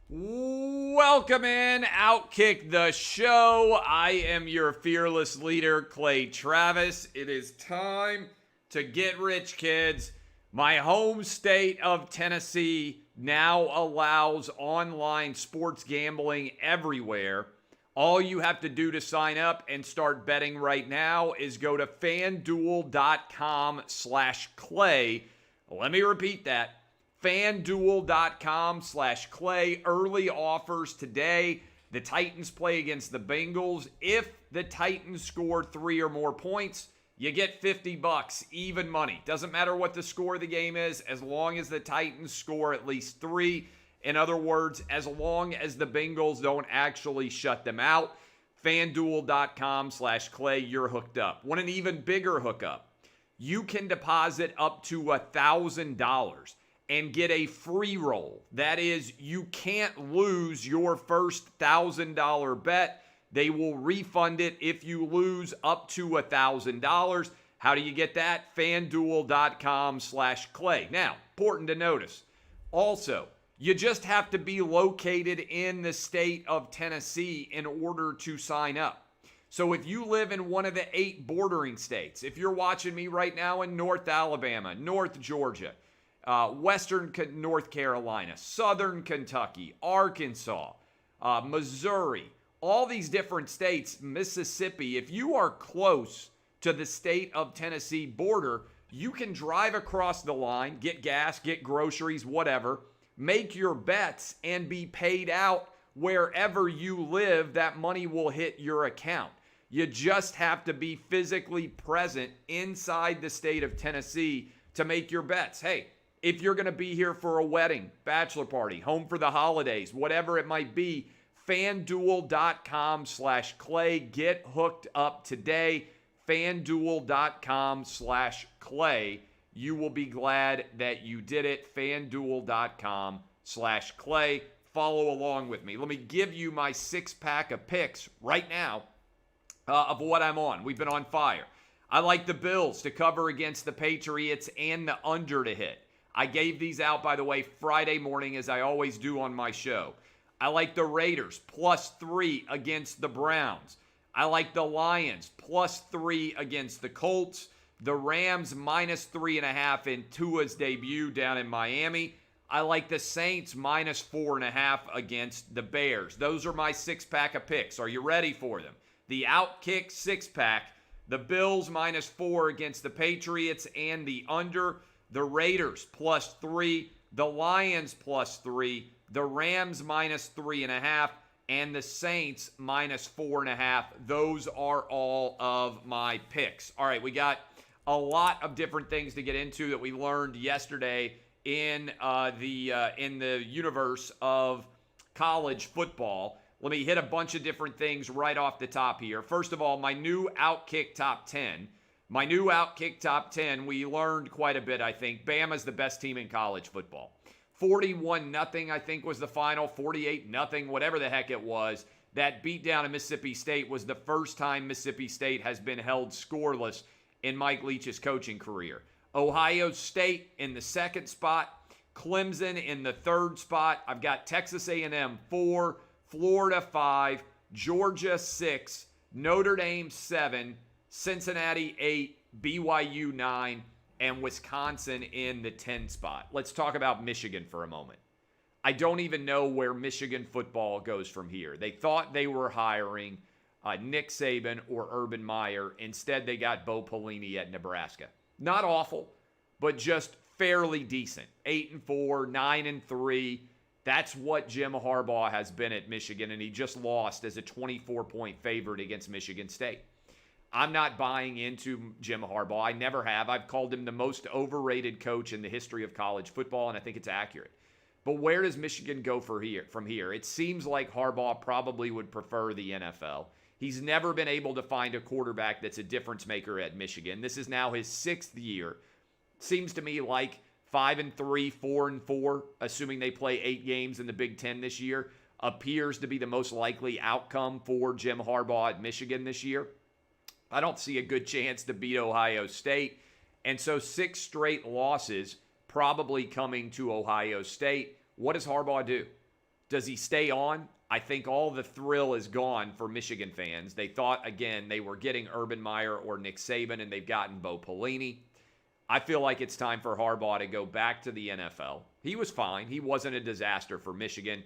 Welcome in, Outkick the show. I am your fearless leader, Clay Travis. It is time to get rich, kids. My home state of Tennessee now allows online sports gambling everywhere. All you have to do to sign up and start betting right now is go to fanduel.com/Clay. Let me repeat that. FanDuel.com/Clay. Early offers today. The Titans play against the Bengals. If the Titans score 3 or more points, you get $50, even money. Doesn't matter what the score of the game is, as long as the Titans score at least 3. In other words, as long as the Bengals don't actually shut them out. FanDuel.com/Clay, you're hooked up. Want an even bigger hookup? You can deposit up to $1,000 and get a free roll. That is, you can't lose your first $1,000 bet. They will refund it if you lose up to $1,000. How do you get that? FanDuel.com/Clay. Now, important to notice. Also, you just have to be located in the state of Tennessee in order to sign up. So if you live in one of the 8 bordering states, if you're watching me right now in North Alabama, North Georgia, Western North Carolina, Southern Kentucky, Arkansas, Missouri, all these different states, Mississippi, if you are close to the state of Tennessee border, you can drive across the line, get gas, get groceries, whatever, make your bets, and be paid out wherever you live. That money will hit your account. You just have to be physically present inside the state of Tennessee to make your bets. Hey, if you're going to be here for a wedding, bachelor party, home for the holidays, whatever it might be, FanDuel.com/Clay. Get hooked up today. FanDuel.com/Clay. You will be glad that you did it. FanDuel.com/Clay. Follow along with me. Let me give you my 6-pack of picks right now of what I'm on. We've been on fire. I like the Bills to cover against the Patriots and the under to hit. I gave these out, by the way, Friday morning, as I always do on my show. I like the Raiders +3 against the Browns. I like the Lions +3 against the Colts. The Rams -3.5 in Tua's debut down in Miami. I like the Saints -4.5 against the Bears. Those are my 6-pack of picks. Are you ready for them? The Outkick 6-pack. The Bills -4 against the Patriots and the under. The Raiders +3, the Lions +3, the Rams -3.5, and the Saints -4.5. Those are all of my picks. All right, we got a lot of different things to get into that we learned yesterday in the universe of college football. Let me hit a bunch of different things right off the top here. First of all, my new Outkick Top 10. My new Outkick Top 10, we learned quite a bit, I think. Bama's the best team in college football. 41-0, I think, was the final. 48-0, whatever the heck it was. That beatdown of Mississippi State was the first time Mississippi State has been held scoreless in Mike Leach's coaching career. Ohio State in the 2nd spot. Clemson in the 3rd spot. I've got Texas A&M 4, Florida 5, Georgia 6, Notre Dame 7, Cincinnati 8, BYU 9, and Wisconsin in the 10 spot. Let's talk about Michigan for a moment. I don't even know where Michigan football goes from here. They thought they were hiring Nick Saban or Urban Meyer. Instead, they got Bo Pelini at Nebraska. Not awful, but just fairly decent. 8-4, 9-3. That's what Jim Harbaugh has been at Michigan, and he just lost as a 24-point favorite against Michigan State. I'm not buying into Jim Harbaugh. I never have. I've called him the most overrated coach in the history of college football, and I think it's accurate. But where does Michigan go from here? It seems like Harbaugh probably would prefer the NFL. He's never been able to find a quarterback that's a difference maker at Michigan. This is now his 6th year. Seems to me like 5-3, 4-4, assuming they play 8 games in the Big Ten this year, appears to be the most likely outcome for Jim Harbaugh at Michigan this year. I don't see a good chance to beat Ohio State. And so 6 straight losses probably coming to Ohio State. What does Harbaugh do? Does he stay on? I think all the thrill is gone for Michigan fans. They thought, again, they were getting Urban Meyer or Nick Saban, and they've gotten Bo Pelini. I feel like it's time for Harbaugh to go back to the NFL. He was fine. He wasn't a disaster for Michigan,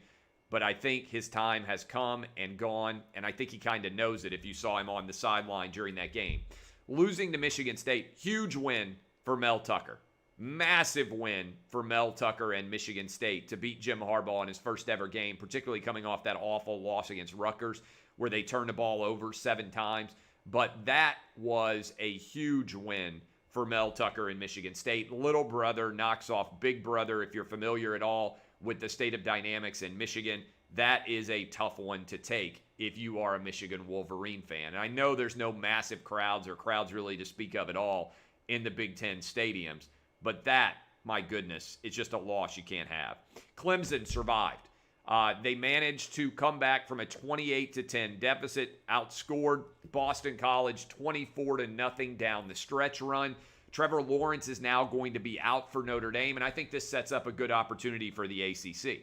but I think his time has come and gone, and I think he kind of knows it if you saw him on the sideline during that game. Losing to Michigan State, huge win for Mel Tucker. Massive win for Mel Tucker and Michigan State to beat Jim Harbaugh in his first ever game, particularly coming off that awful loss against Rutgers where they turned the ball over 7 times. But that was a huge win for Mel Tucker and Michigan State. Little brother knocks off big brother. If you're familiar at all with the state of dynamics in Michigan, that is a tough one to take if you are a Michigan Wolverine fan. And I know there's no massive crowds or crowds really to speak of at all in the Big Ten stadiums. But that, my goodness, is just a loss you can't have. Clemson survived. They managed to come back from a 28-10 deficit, outscored Boston College 24-0 down the stretch run. Trevor Lawrence is now going to be out for Notre Dame, and I think this sets up a good opportunity for the ACC.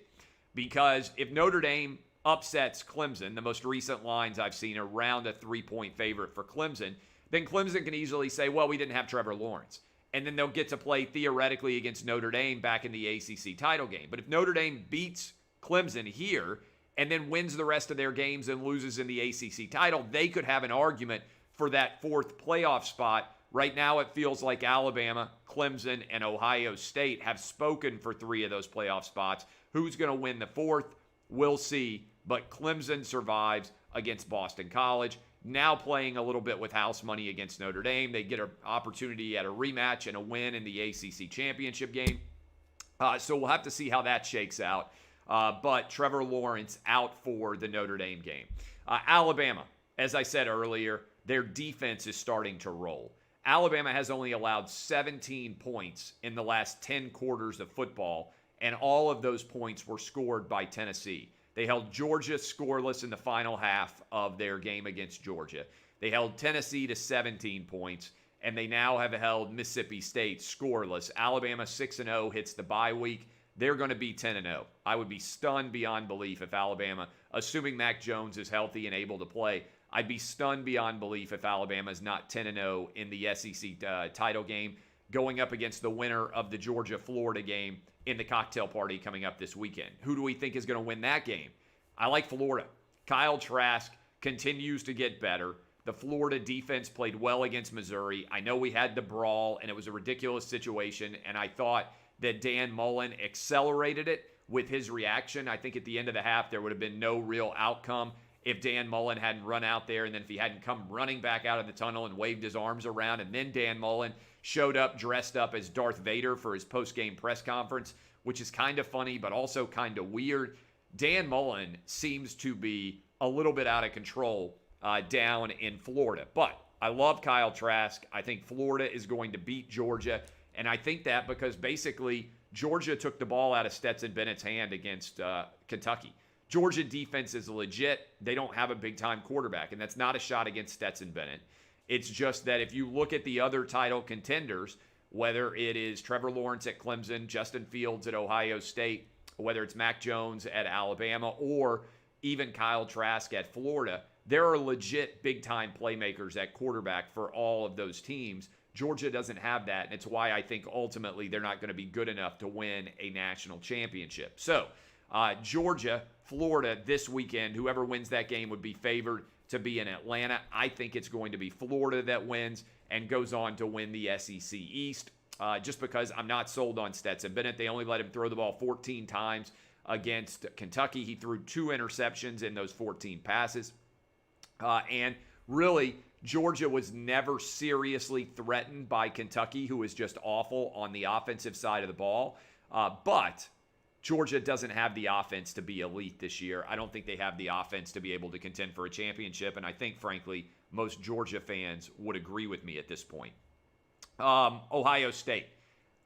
Because if Notre Dame upsets Clemson, the most recent lines I've seen are around a 3-point favorite for Clemson, then Clemson can easily say, well, we didn't have Trevor Lawrence. And then they'll get to play theoretically against Notre Dame back in the ACC title game. But if Notre Dame beats Clemson here and then wins the rest of their games and loses in the ACC title, they could have an argument for that 4th playoff spot. Right now it feels like Alabama, Clemson, and Ohio State have spoken for 3 of those playoff spots. Who's going to win the 4th? We'll see. But Clemson survives against Boston College. Now playing a little bit with house money against Notre Dame. They get an opportunity at a rematch and a win in the ACC championship game. So we'll have to see how that shakes out. But Trevor Lawrence out for the Notre Dame game. Alabama, as I said earlier, their defense is starting to roll. Alabama has only allowed 17 points in the last 10 quarters of football, and all of those points were scored by Tennessee. They held Georgia scoreless in the final half of their game against Georgia. They held Tennessee to 17 points, and they now have held Mississippi State scoreless. Alabama 6-0 hits the bye week. They're going to be 10-0. I would be stunned beyond belief if Alabama, assuming Mac Jones is healthy and able to play, I'd be stunned beyond belief if Alabama is not 10-0 in the SEC title game, going up against the winner of the Georgia-Florida game in the cocktail party coming up this weekend. Who do we think is going to win that game? I like Florida. Kyle Trask continues to get better. The Florida defense played well against Missouri. I know we had the brawl, and it was a ridiculous situation, and I thought that Dan Mullen accelerated it with his reaction. I think at the end of the half, there would have been no real outcome if Dan Mullen hadn't run out there, and then if he hadn't come running back out of the tunnel and waved his arms around, and then Dan Mullen showed up dressed up as Darth Vader for his post-game press conference, which is kind of funny but also kind of weird. Dan Mullen seems to be a little bit out of control down in Florida. But I love Kyle Trask. I think Florida is going to beat Georgia, and I think that because basically Georgia took the ball out of Stetson Bennett's hand against Kentucky. Georgia defense is legit. They don't have a big-time quarterback, and that's not a shot against Stetson Bennett. It's just that if you look at the other title contenders, whether it is Trevor Lawrence at Clemson, Justin Fields at Ohio State, whether it's Mac Jones at Alabama, or even Kyle Trask at Florida, there are legit big-time playmakers at quarterback for all of those teams. Georgia doesn't have that, and it's why I think ultimately they're not going to be good enough to win a national championship. So, Georgia, Florida this weekend, whoever wins that game would be favored to be in Atlanta. I think it's going to be Florida that wins and goes on to win the SEC East, just because I'm not sold on Stetson Bennett. They only let him throw the ball 14 times against Kentucky. He threw 2 interceptions in those 14 passes. And really, Georgia was never seriously threatened by Kentucky, who was just awful on the offensive side of the ball. But Georgia doesn't have the offense to be elite this year. I don't think they have the offense to be able to contend for a championship, and I think, frankly, most Georgia fans would agree with me at this point. Ohio State.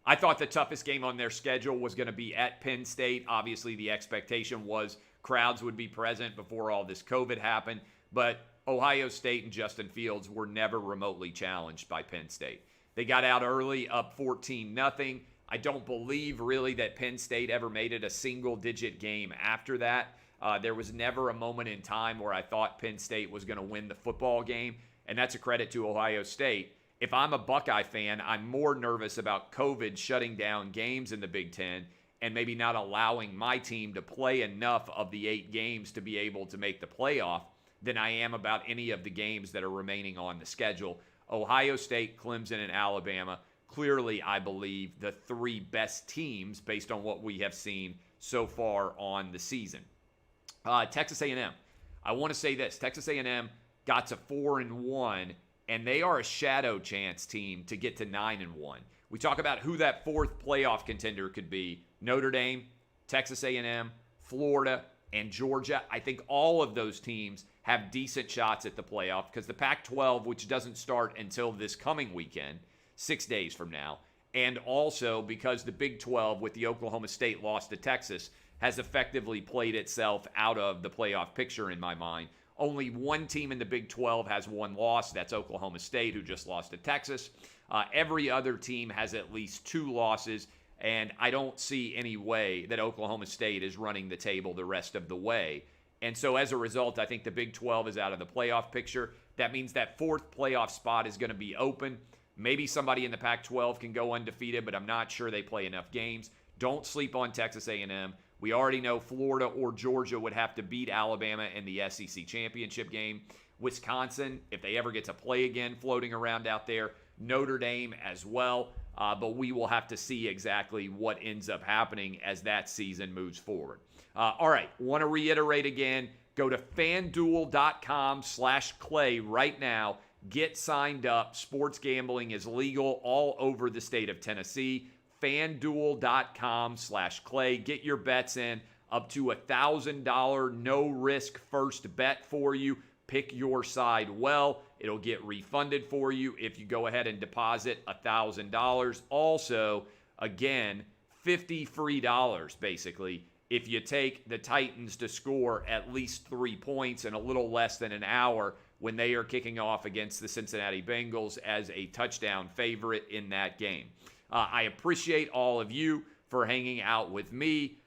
I thought the toughest game on their schedule was going to be at Penn State. Obviously, the expectation was crowds would be present before all this COVID happened, but Ohio State and Justin Fields were never remotely challenged by Penn State. They got out early, up 14-0. I don't believe really that Penn State ever made it a single-digit game after that. There was never a moment in time where I thought Penn State was going to win the football game, and that's a credit to Ohio State. If I'm a Buckeye fan, I'm more nervous about COVID shutting down games in the Big Ten and maybe not allowing my team to play enough of the 8 games to be able to make the playoff than I am about any of the games that are remaining on the schedule. Ohio State, Clemson, and Alabama, clearly, I believe, the 3 best teams based on what we have seen so far on the season. Texas A&M. I want to say this. Texas A&M got to 4-1, and they are a shadow chance team to get to 9-1. We talk about who that 4th playoff contender could be. Notre Dame, Texas A&M, Florida, and Georgia. I think all of those teams have decent shots at the playoff because the Pac-12, which doesn't start until this coming weekend, 6 days from now, and also because the Big 12 with the Oklahoma State loss to Texas has effectively played itself out of the playoff picture in my mind. Only one team in the Big 12 has one loss. That's Oklahoma State, who just lost to Texas. Every other team has at least 2 losses, and I don't see any way that Oklahoma State is running the table the rest of the way. And so as a result, I think the Big 12 is out of the playoff picture. That means that 4th playoff spot is going to be open. Maybe somebody in the Pac-12 can go undefeated, but I'm not sure they play enough games. Don't sleep on Texas A&M. We already know Florida or Georgia would have to beat Alabama in the SEC championship game. Wisconsin, if they ever get to play again, floating around out there. Notre Dame as well. But we will have to see exactly what ends up happening as that season moves forward. All right, want to reiterate again, go to FanDuel.com/Clay right now. Get signed up. Sports gambling is legal all over the state of Tennessee. FanDuel.com/Clay. Get your bets in. Up to $1,000 no-risk first bet for you. Pick your side well. It'll get refunded for you if you go ahead and deposit $1,000. Also, again, $50 free basically if you take the Titans to score at least 3 points in a little less than an hour when they are kicking off against the Cincinnati Bengals as a touchdown favorite in that game. I appreciate all of you for hanging out with me.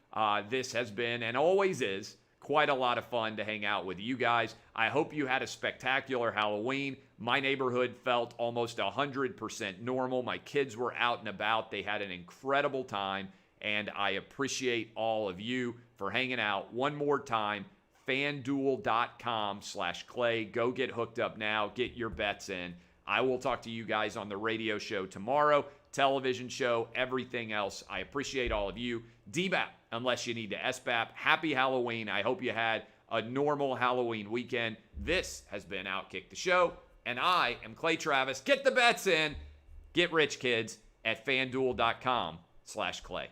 This has been, and always is, quite a lot of fun to hang out with you guys. I hope you had a spectacular Halloween. My neighborhood felt almost 100% normal. My kids were out and about. They had an incredible time, and I appreciate all of you for hanging out. One more time, FanDuel.com/Clay. Go get hooked up now. Get your bets in. I will talk to you guys on the radio show tomorrow, television show, everything else. I appreciate all of you. DBAP, unless you need to SBAP. Happy Halloween. I hope you had a normal Halloween weekend. This has been Outkick the Show, and I am Clay Travis. Get the bets in. Get rich, kids, at FanDuel.com/Clay.